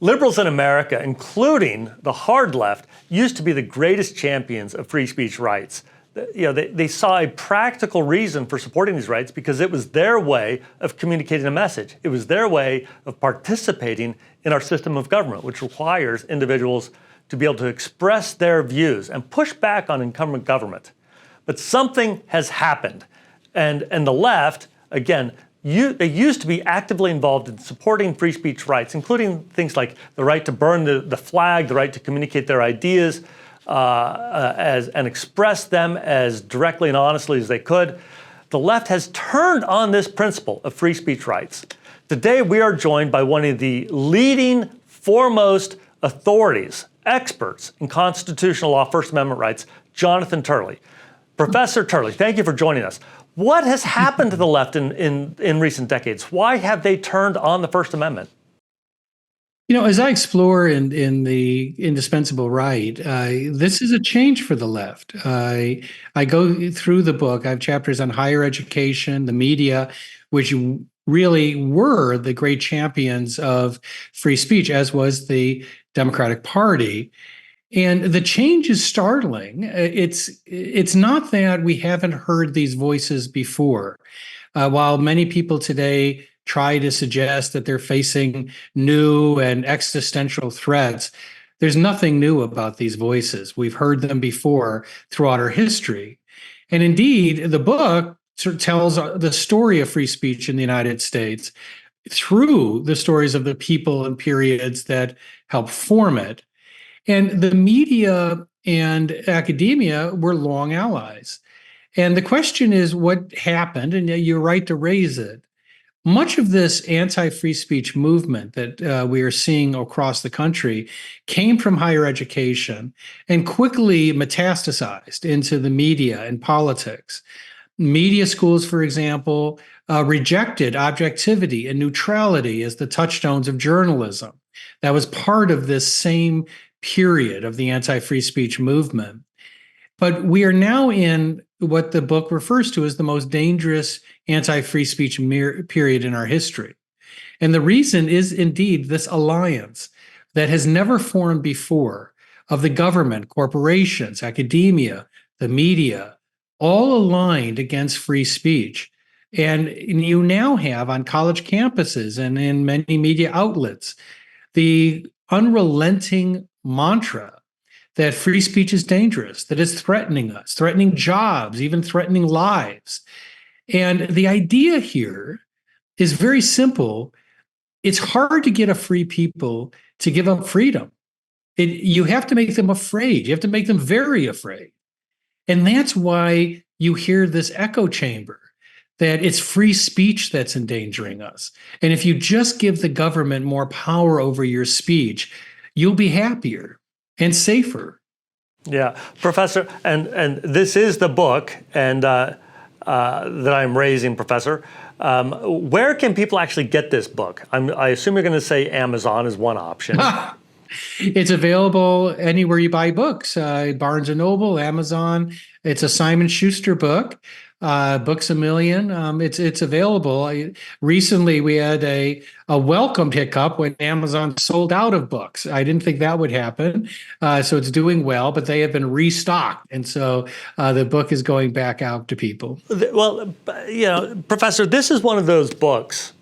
Liberals in America, including the hard left, used to be the greatest champions of free speech rights. They saw a practical reason for supporting these rights because it was their way of communicating a message. It was their way of participating in our system of government, which requires individuals to be able to express their views and push back on incumbent government. But something has happened. And the left, again, they used to be actively involved in supporting free speech rights, including things like the right to burn the flag, the right to communicate their ideas and express them as directly and honestly as they could. The left has turned on this principle of free speech rights. Today, we are joined by one of the leading, foremost authorities, experts in constitutional law, First Amendment rights, Jonathan Turley. Professor Turley, thank you for joining us. What has happened to the left in recent decades? Why have they turned on the First Amendment? As I explore in the Indispensable Right, this is a change for the left. I go through the book. I have chapters on higher education, the media, which really were the great champions of free speech, as was the Democratic Party. And the change is startling. It's not that we haven't heard these voices before. While many people today try to suggest that they're facing new and existential threats, there's nothing new about these voices. We've heard them before throughout our history. And indeed, the book tells the story of free speech in the United States through the stories of the people and periods that helped form it. And the media and academia were long allies. And the question is, what happened? And you're right to raise it. Much of this anti-free speech movement that we are seeing across the country came from higher education and quickly metastasized into the media and politics. Media schools, for example, rejected objectivity and neutrality as the touchstones of journalism. That was part of this same period of the anti-free speech movement. But we are now in what the book refers to as the most dangerous anti-free speech period in our history. And the reason is indeed this alliance that has never formed before of the government, corporations, academia, the media, all aligned against free speech. And you now have on college campuses and in many media outlets the unrelenting mantra that free speech is dangerous, that it's threatening us, threatening jobs, even threatening lives. And the idea here is very simple. It's hard to get a free people to give up freedom. You have to make them afraid. You have to make them very afraid. And that's why you hear this echo chamber, that it's free speech that's endangering us. And if you just give the government more power over your speech, you'll be happier and safer. Yeah, Professor, and this is the book and that I'm raising, Professor. Where can people actually get this book? I assume you're going to say Amazon is one option. It's available anywhere you buy books, Barnes & Noble, Amazon. It's a Simon Schuster book. Books A Million. It's available. Recently, we had a welcomed hiccup when Amazon sold out of books. I didn't think that would happen. So it's doing well, but they have been restocked. And so the book is going back out to people. Well, Professor, this is one of those books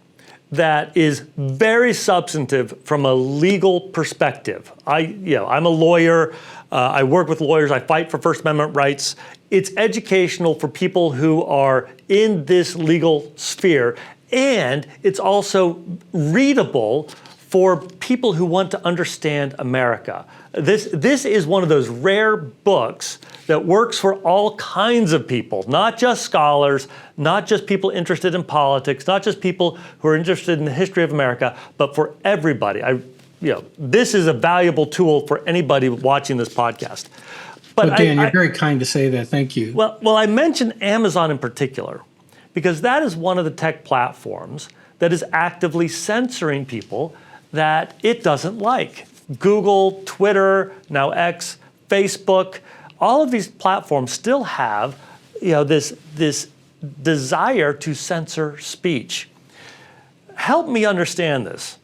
that is very substantive from a legal perspective. I'm a lawyer. I work with lawyers. I fight for First Amendment rights. It's educational for people who are in this legal sphere, and it's also readable for people who want to understand America. This is one of those rare books that works for all kinds of people, not just scholars, not just people interested in politics, not just people who are interested in the history of America, but for everybody. This is a valuable tool for anybody watching this podcast. But Dan, you're very kind to say that. Thank you. Well, I mentioned Amazon in particular because that is one of the tech platforms that is actively censoring people that it doesn't like. Google, Twitter, now X, Facebook, all of these platforms still have, this desire to censor speech. Help me understand this.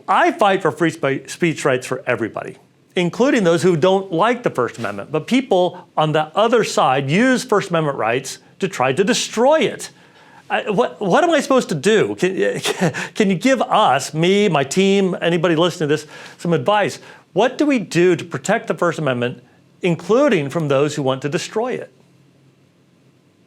I fight for free speech rights for everybody, including those who don't like the First Amendment. But people on the other side use First Amendment rights to try to destroy it. What am I supposed to do? Can you give us, me, my team, anybody listening to this, some advice? What do we do to protect the First Amendment, including from those who want to destroy it?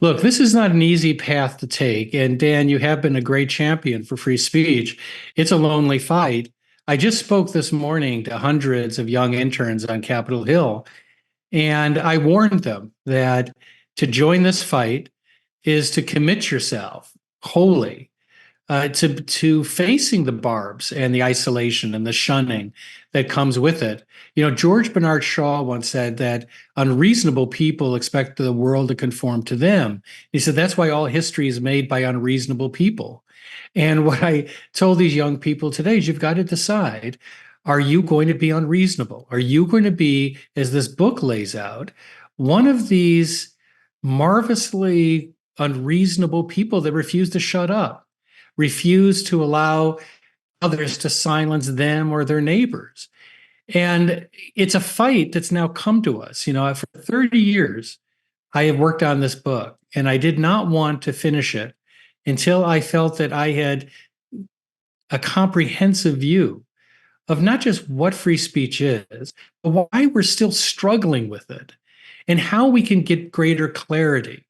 Look, this is not an easy path to take. And Dan, you have been a great champion for free speech. It's a lonely fight. I just spoke this morning to hundreds of young interns on Capitol Hill, and I warned them that to join this fight is to commit yourself wholly to facing the barbs and the isolation and the shunning that comes with it. You know, George Bernard Shaw once said that unreasonable people expect the world to conform to them. He said that's why all history is made by unreasonable people. And what I told these young people today is you've got to decide, are you going to be unreasonable? Are you going to be, as this book lays out, one of these marvelously unreasonable people that refuse to shut up, refuse to allow others to silence them or their neighbors? And it's a fight that's now come to us. You know, for 30 years, I have worked on this book, and I did not want to finish it until I felt that I had a comprehensive view of not just what free speech is, but why we're still struggling with it and how we can get greater clarity.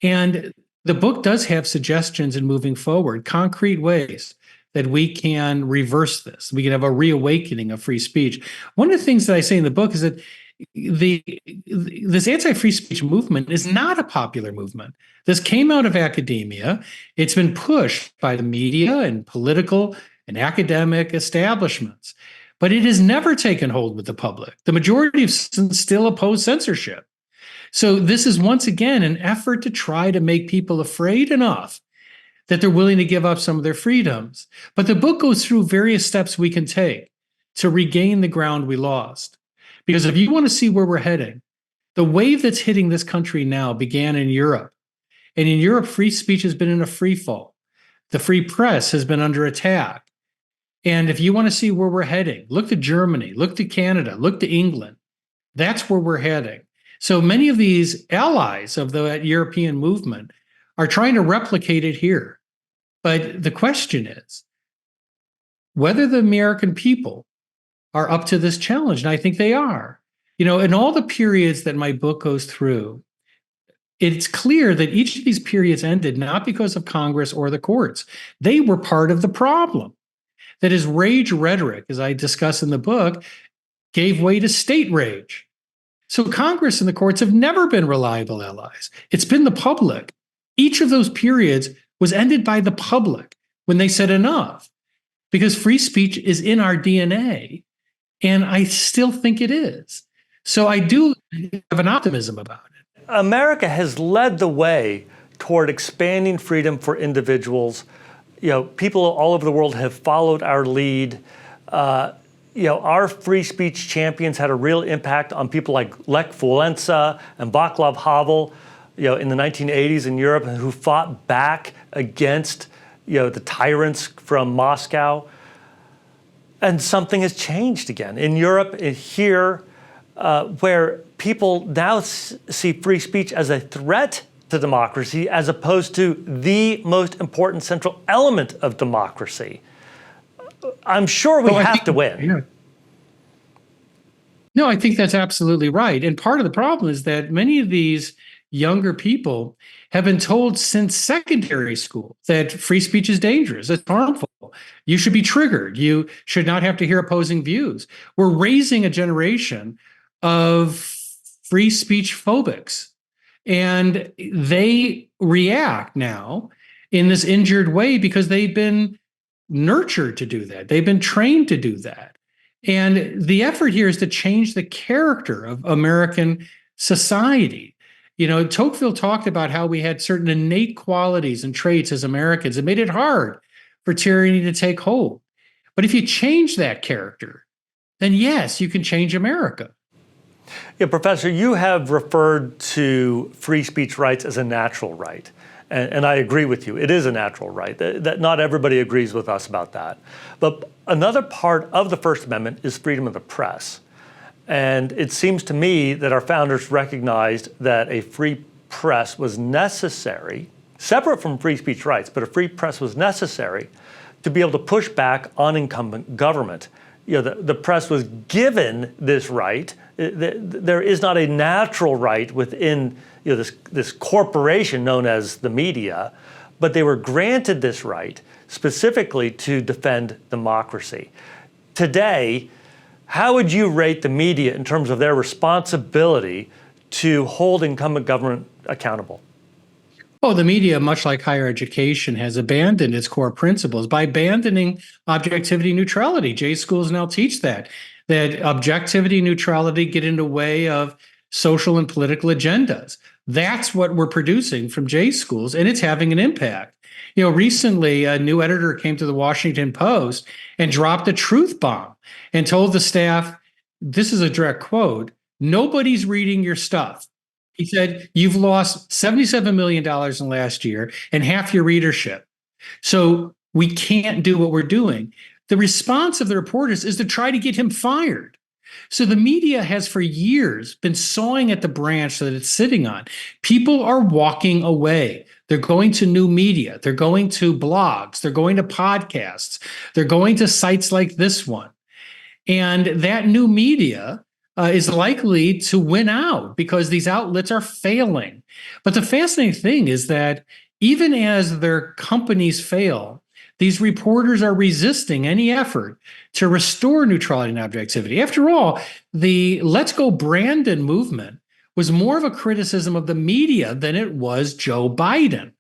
And the book does have suggestions in moving forward, concrete ways that we can reverse this. We can have a reawakening of free speech. One of the things that I say in the book is that this anti-free speech movement is not a popular movement. This came out of academia. It's been pushed by the media and political and academic establishments, but it has never taken hold with the public. The majority of citizens still oppose censorship. So this is once again an effort to try to make people afraid enough that they're willing to give up some of their freedoms. But the book goes through various steps we can take to regain the ground we lost. Because if you want to see where we're heading, the wave that's hitting this country now began in Europe. And in Europe, free speech has been in a free fall. The free press has been under attack. And if you want to see where we're heading, look to Germany, look to Canada, look to England. That's where we're heading. So many of these allies of the European movement are trying to replicate it here. But the question is whether the American people are up to this challenge. And I think they are. You know, in all the periods that my book goes through, it's clear that each of these periods ended not because of Congress or the courts. They were part of the problem. That is, rage rhetoric, as I discuss in the book, gave way to state rage. So Congress and the courts have never been reliable allies. It's been the public. Each of those periods was ended by the public when they said enough, because free speech is in our DNA, and I still think it is. So I do have an optimism about it. America has led the way toward expanding freedom for individuals. You know, people all over the world have followed our lead. You know, our free speech champions had a real impact on people like Lech Walesa and Václav Havel, you know, in the 1980s in Europe, who fought back against, you know, the tyrants from Moscow. And something has changed again in Europe, here, where people now see free speech as a threat to democracy, as opposed to the most important central element of democracy. I'm sure we have to win. Yeah. No, I think that's absolutely right. And part of the problem is that many of these younger people have been told since secondary school that free speech is dangerous, it's harmful. You should be triggered. You should not have to hear opposing views. We're raising a generation of free speech phobics, and they react now in this injured way because they've been nurtured to do that. They've been trained to do that. And the effort here is to change the character of American society. You know, Tocqueville talked about how we had certain innate qualities and traits as Americans. It made it hard for tyranny to take hold. But if you change that character, then yes, you can change America. Yeah, Professor, you have referred to free speech rights as a natural right. And I agree with you. It is a natural right. That not everybody agrees with us about that. But another part of the First Amendment is freedom of the press. And it seems to me that our founders recognized that a free press was necessary, separate from free speech rights, but a free press was necessary to be able to push back on incumbent government. The press was given this right. There is not a natural right within this corporation known as the media, but they were granted this right specifically to defend democracy. Today, how would you rate the media in terms of their responsibility to hold incumbent government accountable? Oh, the media, much like higher education, has abandoned its core principles by abandoning objectivity neutrality. J schools now teach that objectivity neutrality get in the way of social and political agendas. That's what we're producing from J schools, and it's having an impact. Recently, a new editor came to the Washington Post and dropped a truth bomb and told the staff, this is a direct quote, "Nobody's reading your stuff." He said, "You've lost $77 million in last year and half your readership. So we can't do what we're doing." The response of the reporters is to try to get him fired. So the media has for years been sawing at the branch that it's sitting on. People are walking away. They're going to new media. They're going to blogs. They're going to podcasts. They're going to sites like this one. And that new media is likely to win out because these outlets are failing. But the fascinating thing is that even as their companies fail, these reporters are resisting any effort to restore neutrality and objectivity. After all, the Let's Go Brandon movement was more of a criticism of the media than it was Joe Biden.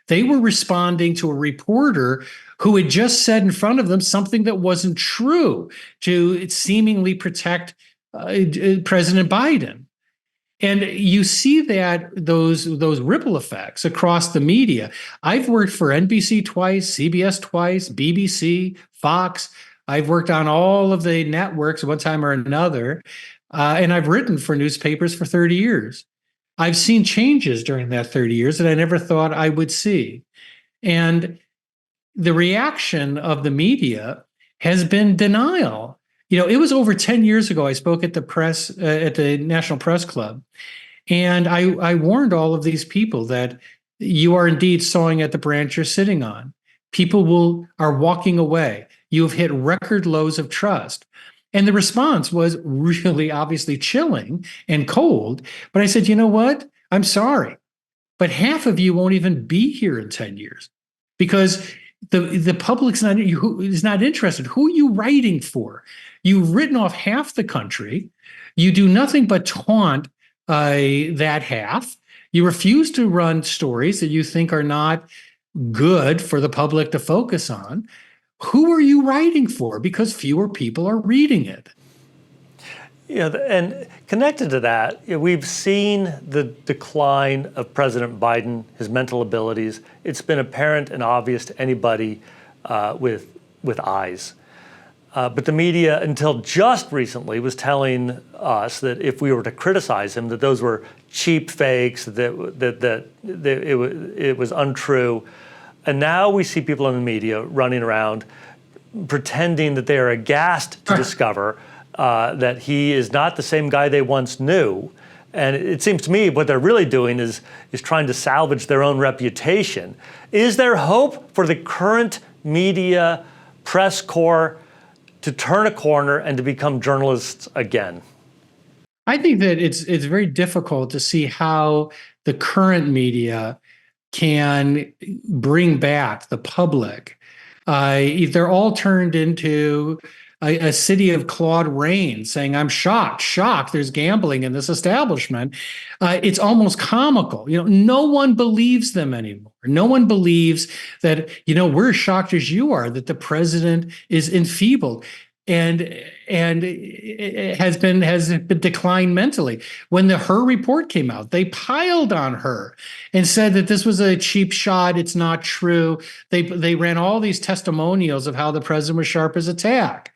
They were responding to a reporter who had just said in front of them something that wasn't true to seemingly protect President Biden. And you see that those ripple effects across the media. I've worked for NBC twice, CBS twice, BBC, Fox. I've worked on all of the networks one time or another, and I've written for newspapers for 30 years. I've seen changes during that 30 years that I never thought I would see. And the reaction of the media has been denial. It was over 10 years ago. I spoke at the National Press Club, and I warned all of these people that you are indeed sawing at the branch you're sitting on. People are walking away. You have hit record lows of trust. And the response was really obviously chilling and cold. But I said, you know what? I'm sorry, but half of you won't even be here in 10 years because the public's is not interested. Who are you writing for? You've written off half the country. You do nothing but taunt that half. You refuse to run stories that you think are not good for the public to focus on. Who are you writing for? Because fewer people are reading it. And connected to that, we've seen the decline of President Biden, his mental abilities. It's been apparent and obvious to anybody with eyes. But the media, until just recently, was telling us that if we were to criticize him, that those were cheap fakes, that it was untrue. And now we see people in the media running around pretending that they are aghast to discover that he is not the same guy they once knew. And it seems to me what they're really doing is trying to salvage their own reputation. Is there hope for the current media press corps to turn a corner and to become journalists again? I think that it's very difficult to see how the current media can bring back the public. They're all turned into a city of Claude Rains saying, "I'm shocked, there's gambling in this establishment." It's almost comical. No one believes them anymore. No one believes that, we're as shocked as you are that the president is enfeebled and has been declined mentally. When her report came out, they piled on her and said that this was a cheap shot. It's not true. They ran all these testimonials of how the president was sharp as a tack.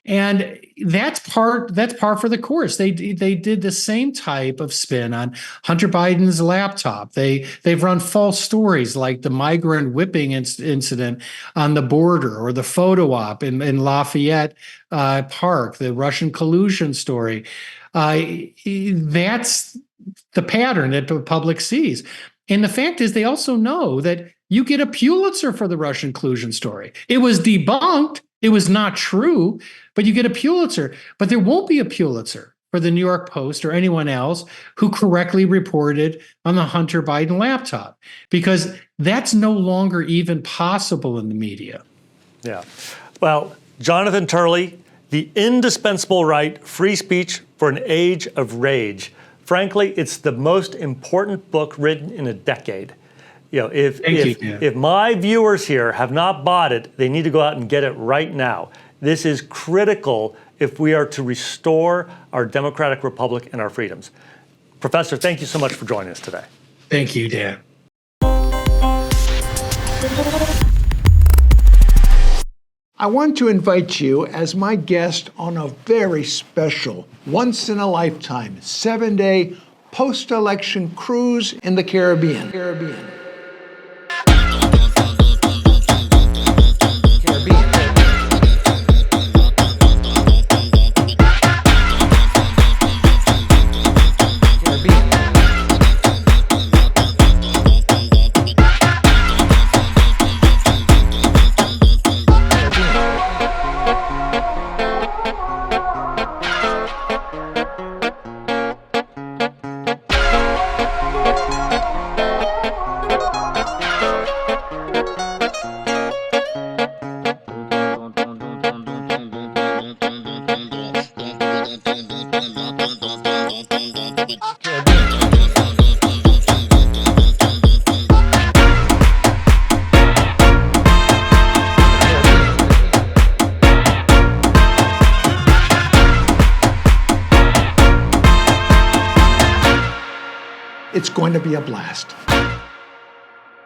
And that's par for the course. They did the same type of spin on Hunter Biden's laptop. They've run false stories like the migrant whipping incident on the border, or the photo op in Lafayette Park, the Russian collusion story. That's the pattern that the public sees. And the fact is, they also know that you get a Pulitzer for the Russian collusion story. It was debunked. It was not true, but you get a Pulitzer. But there won't be a Pulitzer for the New York Post or anyone else who correctly reported on the Hunter Biden laptop, because that's no longer even possible in the media. Yeah. Well, Jonathan Turley, The Indispensable Right, Free Speech for an Age of Rage. Frankly, it's the most important book written in a decade. If my viewers here have not bought it, they need to go out and get it right now. This is critical if we are to restore our democratic republic and our freedoms. Professor, thank you so much for joining us today. Thank you, Dan. I want to invite you as my guest on a very special, once-in-a-lifetime, 7-day post-election cruise in the Caribbean. It's going to be a blast.